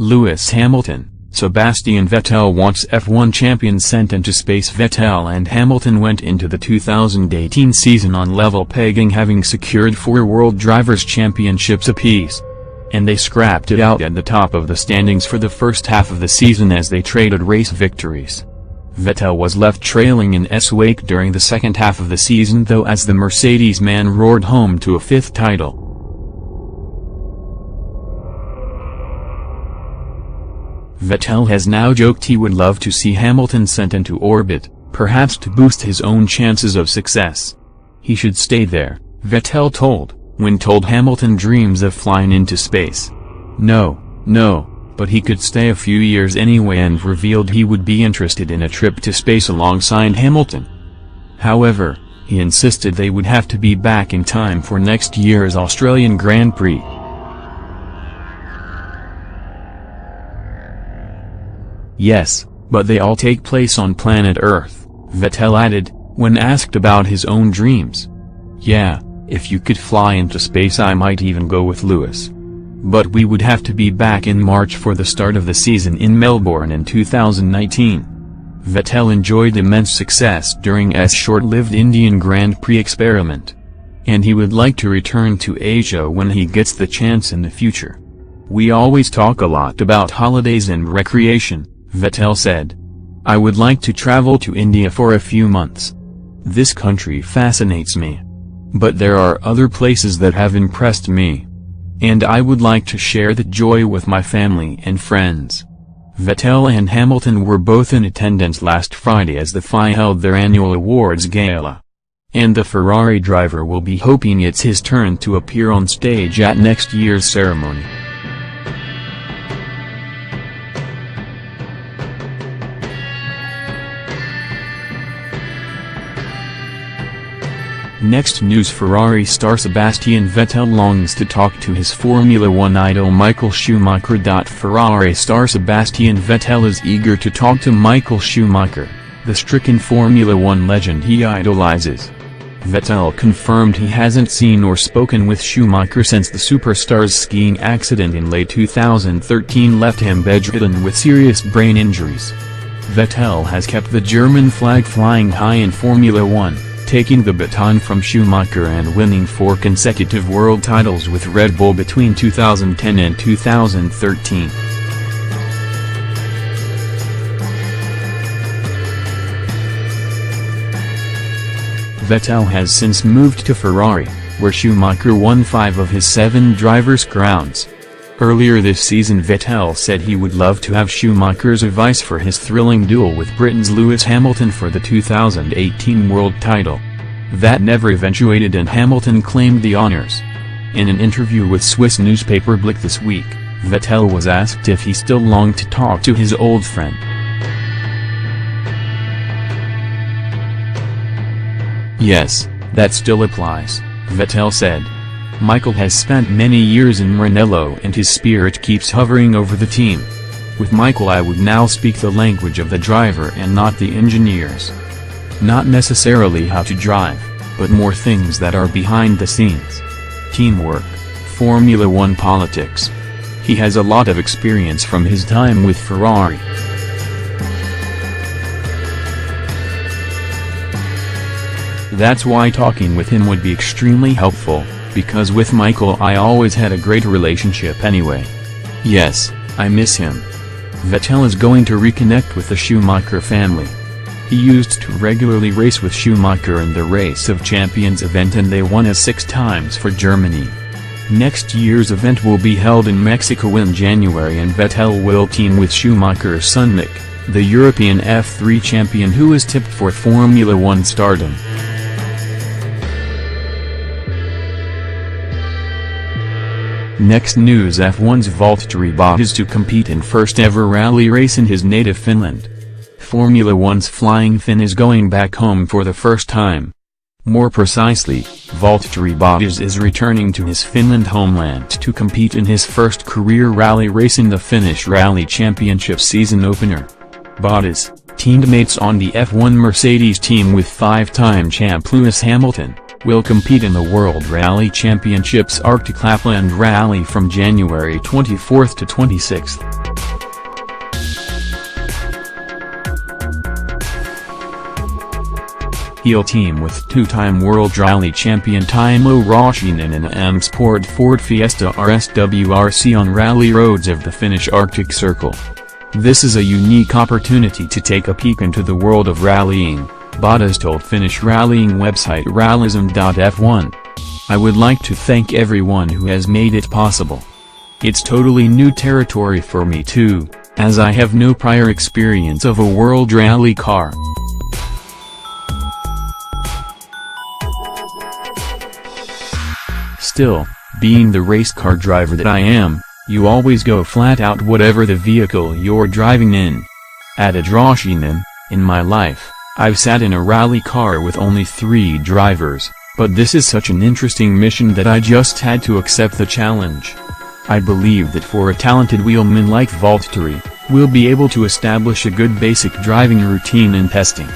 Lewis Hamilton, Sebastian Vettel wants F1 champions sent into space. Vettel and Hamilton went into the 2018 season on level pegging, having secured 4 World Drivers' Championships apiece. And they scrapped it out at the top of the standings for the first half of the season as they traded race victories. Vettel was left trailing in S wake during the second half of the season though, as the Mercedes man roared home to a 5th title. Vettel has now joked he would love to see Hamilton sent into orbit, perhaps to boost his own chances of success. He should stay there, Vettel told, when told Hamilton dreams of flying into space. No, but he could stay a few years anyway, and revealed he would be interested in a trip to space alongside Hamilton. However, he insisted they would have to be back in time for next year's Australian Grand Prix. Yes, but they all take place on planet Earth, Vettel added, when asked about his own dreams. Yeah, if you could fly into space I might even go with Lewis. But we would have to be back in March for the start of the season in Melbourne in 2019. Vettel enjoyed immense success during S short-lived Indian Grand Prix experiment. And he would like to return to Asia when he gets the chance in the future. We always talk a lot about holidays and recreation, Vettel said. I would like to travel to India for a few months. This country fascinates me. But there are other places that have impressed me. And I would like to share that joy with my family and friends. Vettel and Hamilton were both in attendance last Friday as the FIA held their annual awards gala. And the Ferrari driver will be hoping it's his turn to appear on stage at next year's ceremony. Next news: Ferrari star Sebastian Vettel longs to talk to his Formula One idol Michael Schumacher. Ferrari star Sebastian Vettel is eager to talk to Michael Schumacher, the stricken Formula One legend he idolizes. Vettel confirmed he hasn't seen or spoken with Schumacher since the superstar's skiing accident in late 2013 left him bedridden with serious brain injuries. Vettel has kept the German flag flying high in Formula One, taking the baton from Schumacher and winning 4 consecutive world titles with Red Bull between 2010 and 2013. Vettel has since moved to Ferrari, where Schumacher won 5 of his 7 drivers' crowns. Earlier this season Vettel said he would love to have Schumacher's advice for his thrilling duel with Britain's Lewis Hamilton for the 2018 world title. That never eventuated and Hamilton claimed the honors. In an interview with Swiss newspaper Blick this week, Vettel was asked if he still longed to talk to his old friend. Yes, that still applies, Vettel said. Michael has spent many years in Ranello and his spirit keeps hovering over the team. With Michael I would now speak the language of the driver and not the engineers. Not necessarily how to drive, but more things that are behind the scenes. Teamwork, Formula One politics. He has a lot of experience from his time with Ferrari. That's why talking with him would be extremely helpful, because with Michael I always had a great relationship anyway. Yes, I miss him. Vettel is going to reconnect with the Schumacher family. He used to regularly race with Schumacher in the Race of Champions event and they won 6 times for Germany. Next year's event will be held in Mexico in January and Vettel will team with Schumacher's son Mick, the European F3 champion who is tipped for Formula One stardom. Next news: F1's Valtteri Bottas to compete in first ever rally race in his native Finland. Formula One's Flying Finn is going back home for the first time. More precisely, Valtteri Bottas is returning to his Finland homeland to compete in his first career rally race in the Finnish Rally Championship season opener. Bottas, teammates on the F1 Mercedes team with 5-time champ Lewis Hamilton, will compete in the World Rally Championships Arctic Lapland Rally from January 24 to 26. He'll team with two-time World Rally champion Timo Räikkönen in an M-Sport Ford Fiesta RSWRC on rally roads of the Finnish Arctic Circle. This is a unique opportunity to take a peek into the world of rallying, Bottas told Finnish rallying website rallyism.f1. I would like to thank everyone who has made it possible. It's totally new territory for me too, as I have no prior experience of a world rally car. Still, being the race car driver that I am, you always go flat out whatever the vehicle you're driving in. Added Räikkönen, in my life, I've sat in a rally car with only 3 drivers, but this is such an interesting mission that I just had to accept the challenge. I believe that for a talented wheelman like Valtteri, we'll be able to establish a good basic driving routine and testing.